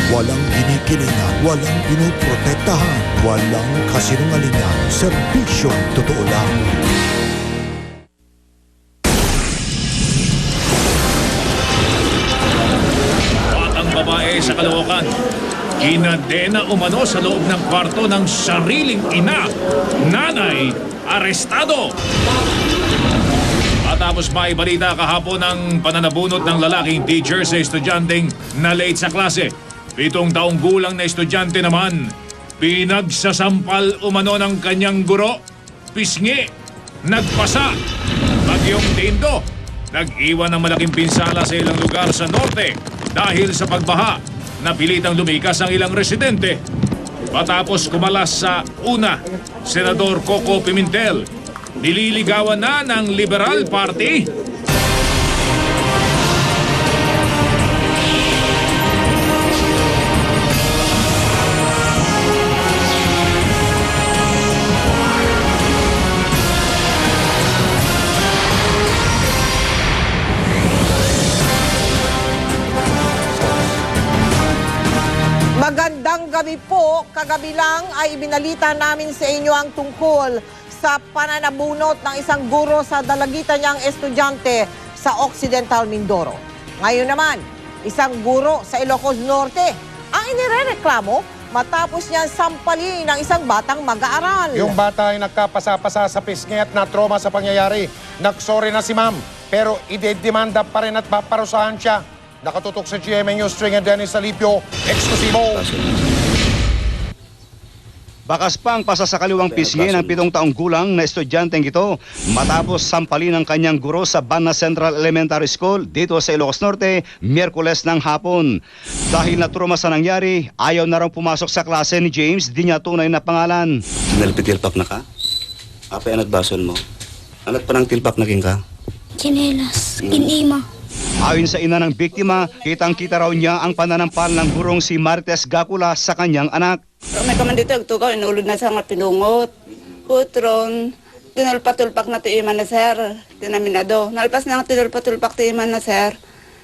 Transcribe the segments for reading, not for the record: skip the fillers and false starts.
Walang kinikilingan, walang pinoprotektahan, walang kasinungalingan, serbisyong totoo lang. Batang babae sa Caloocan, kinadena umano sa loob ng kwarto ng sariling ina. Nanay, arestado! Matapos maibalita kahapon ng pananabunot ng lalaking teacher sa estudyanteng na late sa klase. 7 taong gulang na estudyante naman, pinagsasampal umano ng kanyang guro, pisngi, nagpasa, bagyong Tindo, nag-iwan ng malaking pinsala sa ilang lugar sa norte dahil sa pagbaha. Napilitang lumikas ang ilang residente. Matapos kumalas sa una, Senador Coco Pimentel, nililigawan na ng Liberal Party. Magandang gabi po. Kagabi lang ay ibinalita namin sa inyo ang tungkol sa pananabunot ng isang guro sa dalagitan niyang estudyante sa Occidental Mindoro. Ngayon naman, isang guro sa Ilocos Norte ang inirereklamo matapos niyan sampalin ng isang batang mag-aaral. Yung bata ay nagkapasa-pasa sa pisngi at na-trauma sa pangyayari. Nagsorry na si ma'am, pero idedemanda pa rin at paparusahan siya. Nakatutok sa GMA News, String and Dennis Salipio, eksklusibo. Bakas pang pasa sa kaliwang pisngi ng 7 taong gulang na estudyanteng ito matapos sampalin ng kanyang guro sa Bana Central Elementary School dito sa Ilocos Norte, Miyerkules ng hapon. Dahil natruma sa nangyari, ayaw na raw pumasok sa klase ni James, di niya tunay na pangalan. Nalpitilpak na ka? Apa yan at basol mo? Alat pa ng tilpak na king ka? Chinelas, inima. Ayon sa ina ng biktima, kitang-kita raw niya ang pananampal ng gurong si Marites Gacula sa kanyang anak. May kamandito, agtugaw, inulod na sa nga pinungot. Putron, tinulpak-tulpak na tiiman na sir, tinaminado. Nalpas na nga tinulpak-tulpak tiiman na sir.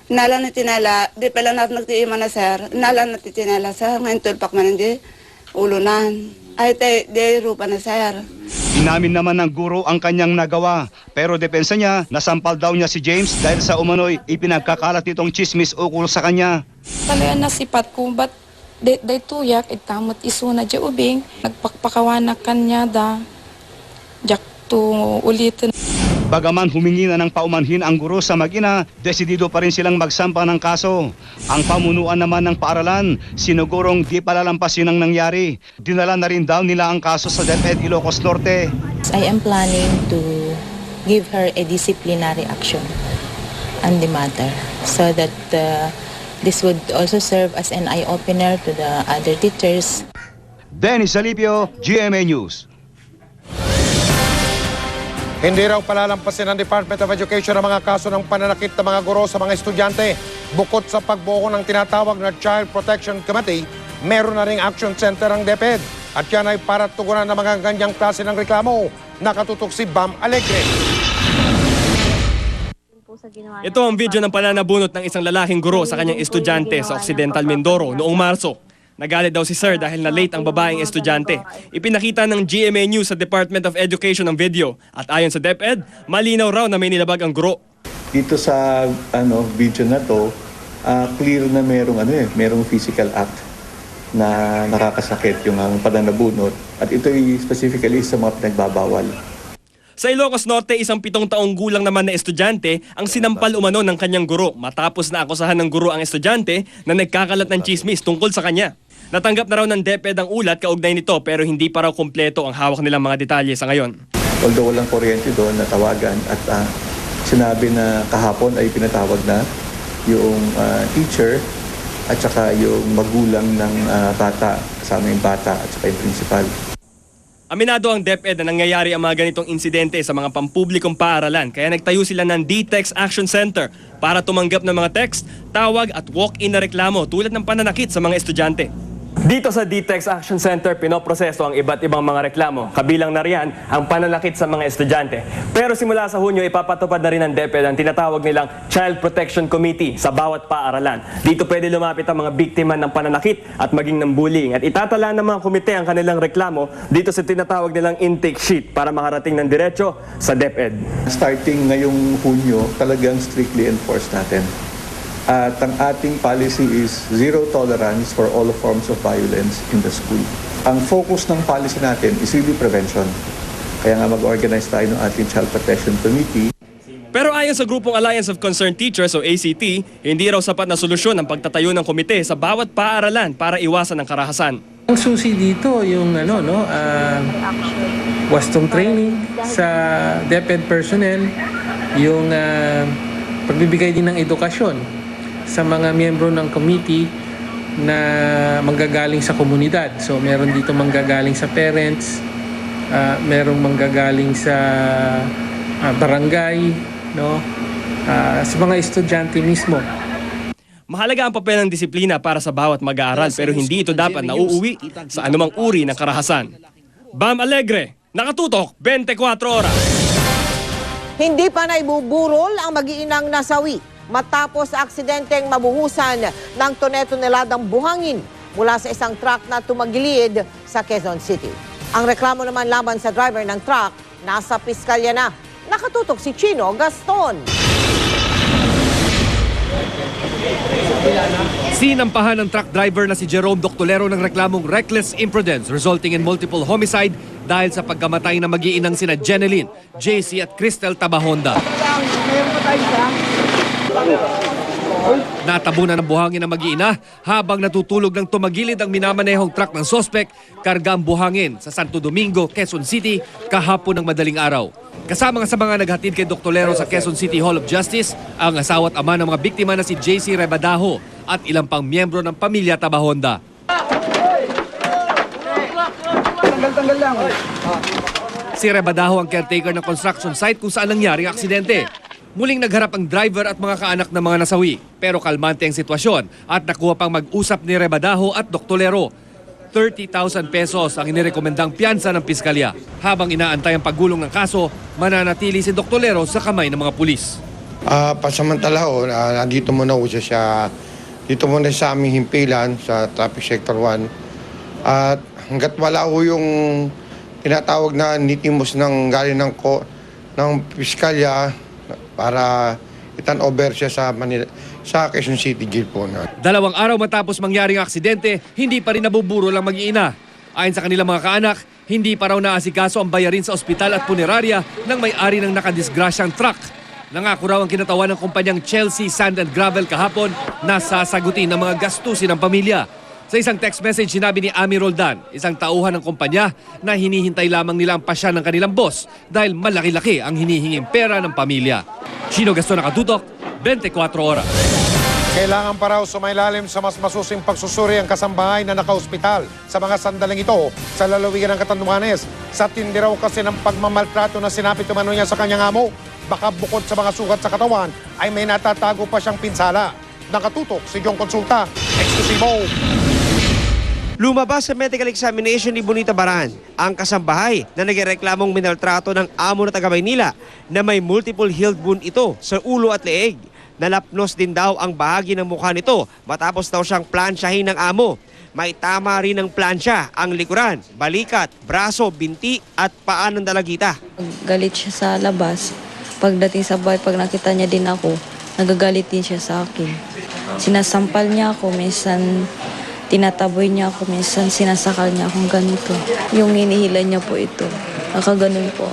Nala na tinala, di pala na nagtiiman na sir. Nala na titinala sir, ngayon tulpak man hindi, ulunan. Ay, di rupa na sir. Inamin naman ng guro ang kanyang nagawa, pero depensa niya, nasampal daw niya si James dahil sa umano'y ipinagkakalat nitong chismis ukol sa kanya. Talaga nasipat ko, ba't day tuyak, itamot iso na dya ubing, nagpakpakawanak kanya da, jak to ulitin. Bagaman humingi na ng paumanhin ang guro sa mag-ina, desidido pa rin silang magsampa ng kaso. Ang pamunuan naman ng paaralan, sinugurong di palalampasin ang nangyari. Dinala na rin daw nila ang kaso sa DepEd Ilocos Norte. I am planning to give her a disciplinary action on the matter so that this would also serve as an eye-opener to the other teachers. Dennis Salipio, GMA News. Hindi raw palalampasin ng Department of Education ang mga kaso ng pananakit ng mga guro sa mga estudyante. Bukod sa pagbuo ng tinatawag na Child Protection Committee, meron na ring action center ang DepEd. At yan ay para tugunan ng mga ganyang klase ng reklamo. Nakatutok si Bam Alegre. Ito ang video ng pananabunot ng isang lalaking guro sa kanyang estudyante sa Occidental Mindoro noong Marso. Nagalit daw si Sir dahil na late ang babaeng estudyante. Ipinakita ng GMA News sa Department of Education ang video. At ayon sa DepEd, malinaw raw na may nilabag ang guro. Dito sa video na to, clear na merong physical act na nakakasakit yung pananabunot. At ito ay specifically sa mga pinagbabawal. Sa Ilocos Norte, isang 7 taong gulang naman na estudyante ang sinampal umano ng kanyang guro matapos na akusahan ng guro ang estudyante na nagkakalat ng chismis tungkol sa kanya. Natanggap na raw ng DepEd ang ulat kaugnay nito pero hindi pa raw kumpleto ang hawak nilang mga detalye sa ngayon. Although walang kuryente doon, natawagan at sinabi na kahapon ay pinatawag na yung teacher at saka yung magulang ng bata, kasama yung bata at saka yung principal. Aminado ang DepEd na nangyayari ang mga ganitong insidente sa mga pampublikong paaralan kaya nagtayo sila ng DTEX Action Center para tumanggap ng mga text, tawag at walk-in na reklamo tulad ng pananakit sa mga estudyante. Dito sa DTEX Action Center, pinoproseso ang iba't ibang mga reklamo. Kabilang na riyan ang pananakit sa mga estudyante. Pero simula sa Hunyo, ipapatupad na rin ng DepEd ang tinatawag nilang Child Protection Committee sa bawat paaralan. Dito pwede lumapit ang mga biktima ng pananakit at maging ng bullying. At itatala ng mga komite ang kanilang reklamo dito sa tinatawag nilang intake sheet para makarating ng diretso sa DepEd. Starting ngayong Hunyo, talagang strictly enforced natin. At ang ating policy is zero tolerance for all forms of violence in the school. Ang focus ng policy natin is really prevention. Kaya nga mag-organize tayo ng ating Child Protection Committee. Pero ayon sa grupong Alliance of Concerned Teachers o ACT, hindi raw sapat na solusyon ang pagtatayo ng komite sa bawat paaralan para iwasan ang karahasan. Ang susi dito yung wastong training sa DepEd personnel, yung pagbibigay din ng edukasyon sa mga miyembro ng committee na manggagaling sa komunidad. So meron dito manggagaling sa parents, merong manggagaling sa barangay, sa mga estudyante mismo. Mahalaga ang papel ng disiplina para sa bawat mag-aaral pero hindi ito dapat nauuwi sa anumang uri ng karahasan. Bam Alegre, nakatutok 24 oras. Hindi pa naibuburol ang mag-iinang nasawi matapos aksidenteng mabuhusan ng tone-toneladang buhangin mula sa isang truck na tumagilid sa Quezon City. Ang reklamo naman laban sa driver ng truck nasa piskalya na. Nakatutok si Chino Gaston. Sinampahan ng truck driver na si Jerome Doctolero ng reklamong reckless imprudence resulting in multiple homicide dahil sa pagkamatay na mag-iinang sina Jeneline, JC at Cristel Tabahonda. Natabunan ng buhangin ng mag-iina habang natutulog ng tumagilid ang minamanehong truck ng sospek karga ang buhangin sa Santo Domingo, Quezon City kahapon ng madaling araw. Kasama nga sa mga naghatid kay Doctolero sa Quezon City Hall of Justice ang asawa at ama ng mga biktima na si JC Rebadaho at ilang pang miyembro ng pamilya Tabahonda. Tanggal lang. Si Rebadaho ang caretaker ng construction site kung saan nangyari ang aksidente. Muling nagharap ang driver at mga kaanak ng mga nasawi. Pero kalmante ang sitwasyon at nakuha pang mag-usap ni Rebadaho at Doctolero. 30,000 pesos ang inirekomendang piyansa ng piskalya. Habang inaantay ang paggulong ng kaso, mananatili si Doctolero sa kamay ng mga pulis. Pasamantala nandito muna siya dito muna sa aming himpilan sa Traffic Sector 1. At hanggat wala yung tinatawag na nitimos ng galing ng piskalya, para itan over siya sa Manila, sa Quezon City Jail po. 2 araw matapos mangyaring aksidente, hindi pa rin nabuburo lang mag-iina. Ayon sa kanilang mga kaanak, hindi pa raw naasikaso ang bayarin sa ospital at punerarya ng may-ari ng nakadisgrasyang truck. Nangako raw ang kinatawan ng kumpanyang Chelsea Sand and Gravel kahapon na sasagutin ng mga gastusin ng pamilya. Sa isang text message, sinabi ni Ami Roldan, isang tauhan ng kumpanya, na hinihintay lamang nila ang pasya ng kanilang boss dahil malaki-laki ang hinihinging pera ng pamilya. Chino Gaston, nakatutok, 24 oras. Kailangan pa raw sumailalim sa mas masusing pagsusuri ang kasambahay na naka-ospital sa mga sandaling ito sa lalawigan ng Catanduanes. Sa tindi raw kasi ng pagmamaltrato na sinapit umano niya sa kanyang amo, baka bukod sa mga sugat sa katawan ay may natatago pa siyang pinsala. Nakatutok si Jong Consulta, eksklusibo. Lumabas sa medical examination ni Bonita Baran ang kasambahay na nagreklamong minaltrato ng amo na taga Maynila na may multiple healed wound ito sa ulo at leeg. Nalapnos din daw ang bahagi ng mukha nito matapos daw siyang plansyahin ng amo. May tama rin ng plansya ang likuran, balikat, braso, binti at paa ng dalagita. Galit siya sa labas. Pagdating sa bahay, pag nakita niya din ako, nagagalit din siya sa akin. Sinasampal niya ako, minsan tinataboy niya ako, minsan sinasakal niya akong ganito. Yung hinihila niya po ito, nakaganon po.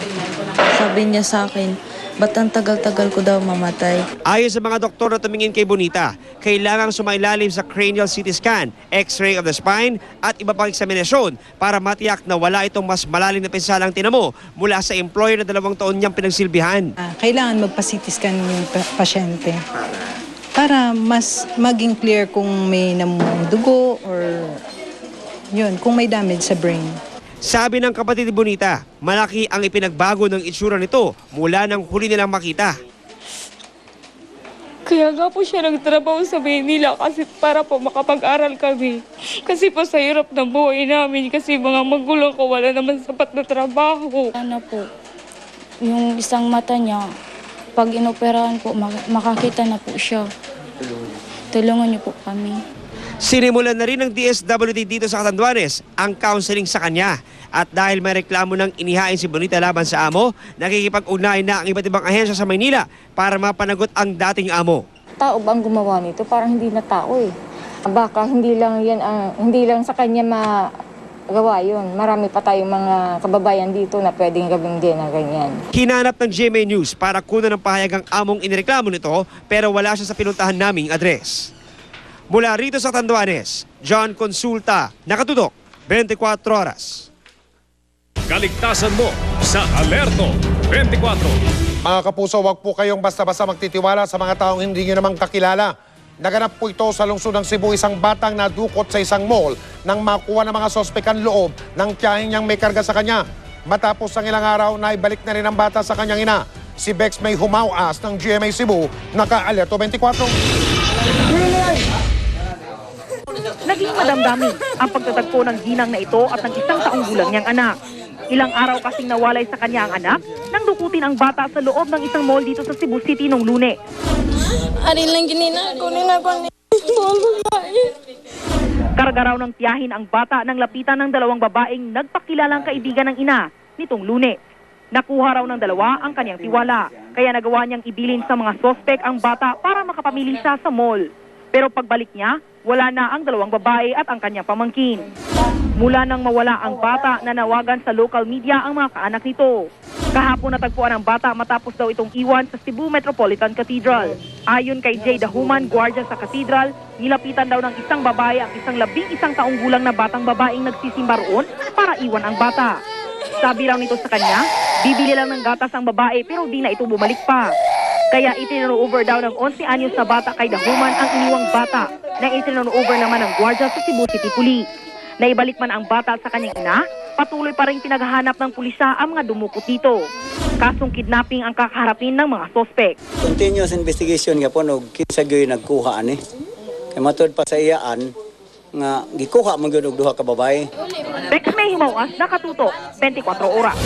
Sabi niya sa akin, ba't ang tagal-tagal ko daw mamatay? Ayon sa mga doktor na tumingin kay Bonita, kailangang sumailalim sa cranial CT scan, x-ray of the spine at iba pang eksaminasyon para matiyak na wala itong mas malalim na pinsalang tinamo mula sa employer na 2 taon niyang pinagsilbihan. Kailangan magpa-CT scan yung pasyente para mas maging clear kung may namumong dugo or yun, kung may damage sa brain. Sabi ng kapatid ni Bonita, malaki ang ipinagbago ng itsura nito mula nang huli nilang makita. Kaya nga po siya nagtrabaho sa Maynila kasi para po makapag-aral kami. Kasi po sa hirap ng buhay namin kasi mga magulang ko wala naman sapat na trabaho. Ano po, yung isang mata niya, pag inoperahan po, makakita na po siya. Tulungan niyo po kami. Sinimulan na rin ng DSWD dito sa Catanduanes ang counseling sa kanya. At dahil may reklamo ng inihain si Bonita laban sa amo, nakikipag-ugnayan na ang iba't ibang ahensya sa Maynila para mapanagot ang dating amo. Tao ba ang gumawa nito? Parang hindi na tao eh. Baka hindi lang yan, hindi lang sa kanya magawa yun. Marami pa tayong mga kababayan dito na pwedeng gawin din na ganyan. Hinanap ng GMA News para kunan ng pahayag ang among inireklamo nito pero wala siya sa pinuntahan naming address. Mula rito sa Catanduanes, John Consulta, nakatutok, 24 oras. Kaligtasan mo sa Alerto 24. Mga kapuso, wag po kayong basta-basta magtitiwala sa mga taong hindi nyo namang kakilala. Naganap po ito sa lungsod ng Cebu, isang batang nadukot sa isang mall nang makuha ng mga sospek ang loob ng tiyahing niyang may karga sa kanya. Matapos ang ilang araw, naibalik na rin ang bata sa kanyang ina. Si Bex may humawas ng GMA Cebu, naka-Alerto 24. Naging madamdami ang pagtatagpo ng ginang na ito at ng isang taong gulang niyang anak. Ilang araw kasing nawalay sa kanya ang anak nang dukutin ang bata sa loob ng isang mall dito sa Cebu City noong Lunes. Arin lang ginina, kunin ako ni Karga raw ng tiyahin ang bata nang lapitan ng dalawang babaeng nagpakilalang kaibigan ng ina nitong Lunes. Nakuha raw ng dalawa ang kanyang tiwala, kaya nagawa niyang ibilin sa mga sospek ang bata para makapamili siya sa mall. Pero pagbalik niya, wala na ang dalawang babae at ang kanyang pamangkin. Mula nang mawala ang bata, nanawagan sa local media ang mga kaanak nito. Kahapon natagpuan ang bata matapos daw itong iwan sa Cebu Metropolitan Cathedral. Ayon kay Jay Dahuman, gwardiya sa Cathedral, nilapitan daw ng isang babae ang isang 11 taong gulang na batang babaeng nagsisimba roon para iwan ang bata. Sabi raw nito sa kanya, bibili lang ng gatas ang babae pero di na ito bumalik pa. Kaya itinuro-over daw ng 11 anyos na bata kay Dahuman ang iniwang bata na itinuro-over naman ng gwardiya sa Cebu City Police. Naibalik man ang bata sa kanyang ina, patuloy pa rin pinaghahanap ng pulisya ang mga dumukot dito. Kasong kidnapping ang kakaharapin ng mga sospek. Continuous investigation nga po, kinsa gyoy nagkuha ani. Kaya matod pa sa iyaan, nga gikuha man gyud og duha ka babae. Bex may himawas, nakatutok, 24 oras.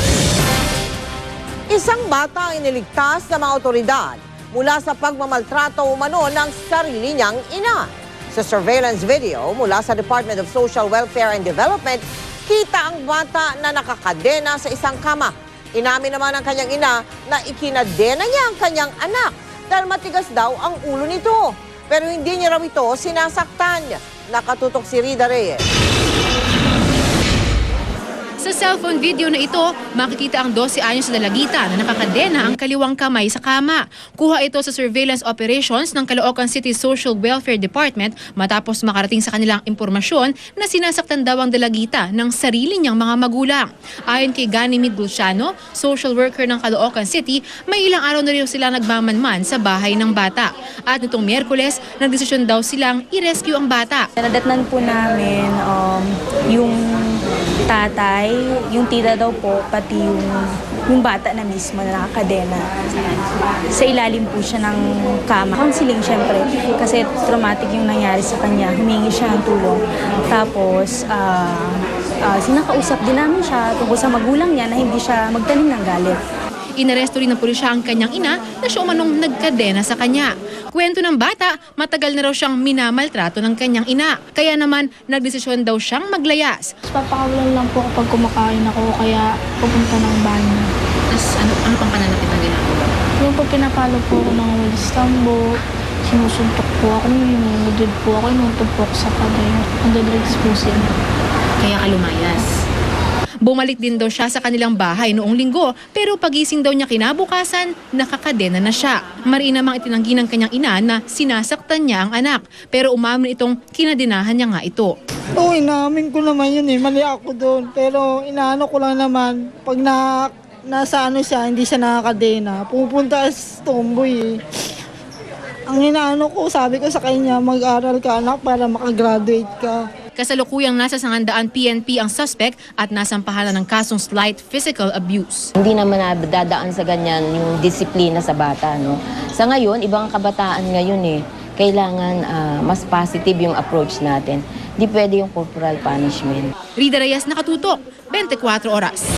Isang bata ang iniligtas ng mga otoridad mula sa pagmamaltrato umano ng sarili niyang ina. Sa surveillance video mula sa Department of Social Welfare and Development, kita ang bata na nakakadena sa isang kama. Inamin naman ng kanyang ina na ikinadena niya ang kanyang anak dahil matigas daw ang ulo nito. Pero hindi niya raw ito sinasaktan. Nakatutok si Rida Reyes. Sa cellphone video na ito, makikita ang 12 anyos na dalagita na nakakadena ang kaliwang kamay sa kama. Kuha ito sa surveillance operations ng Caloocan City Social Welfare Department matapos makarating sa kanilang impormasyon na sinasaktan daw ang dalagita ng sarili niyang mga magulang. Ayon kay Ganymede Dulciano, social worker ng Caloocan City, may ilang araw na rin sila nagmamanman sa bahay ng bata. At nitong Miyerkules, nagdesisyon daw silang i-rescue ang bata. Nadatnan po namin yung tatay, yung tita daw po, pati yung bata na mismo na nakakadena. Sa ilalim po siya ng kama. Counseling syempre, kasi traumatic yung nangyari sa kanya. Humingi siya ng tulong. Tapos, sinakausap din namin siya tungkol sa magulang niya na hindi siya magtanim ng galit. Inaresto rin ng pulisya ang kanyang ina na siya umanong nagkadena sa kanya. Kwento ng bata, matagal na raw siyang minamaltrato ng kanyang ina. Kaya naman, nagdesisyon daw siyang maglayas. Papakawalan lang po kapag kumakain ako kaya pupunta ng banyo. Tapos ano pang pananakit ang ginagawa? Yung pag pinapalo po ako ng walis tambo, sinusuntok po ako, minunudod po ako, inuntog po ako sa pader. Under-drugs po siya. Kaya ka lumayas. Bumalik din daw siya sa kanilang bahay noong linggo pero pagising daw niya kinabukasan, nakakadena na siya. Mariin namang itinanggi ng kanyang ina na sinasaktan niya ang anak pero umamin itong kinadenahan niya nga ito. Oo, inamin ko naman yun eh. Mali ako doon. Pero inaano ko lang naman, pag nasa ano siya, hindi siya nakakadena. Pupunta sa tomboy eh. Ang inaano ko, sabi ko sa kanya, mag-aral ka anak para makagraduate ka. Kasalukuyang nasa 100 PNP ang suspect at nasampahan ng kasong slight physical abuse. Hindi naman dadaan sa ganyan yung disiplina sa bata. No? Sa ngayon, ibang kabataan ngayon kailangan mas positive yung approach natin. Hindi pwede yung corporal punishment. Rida Reyes, Nakatutok, 24 Oras.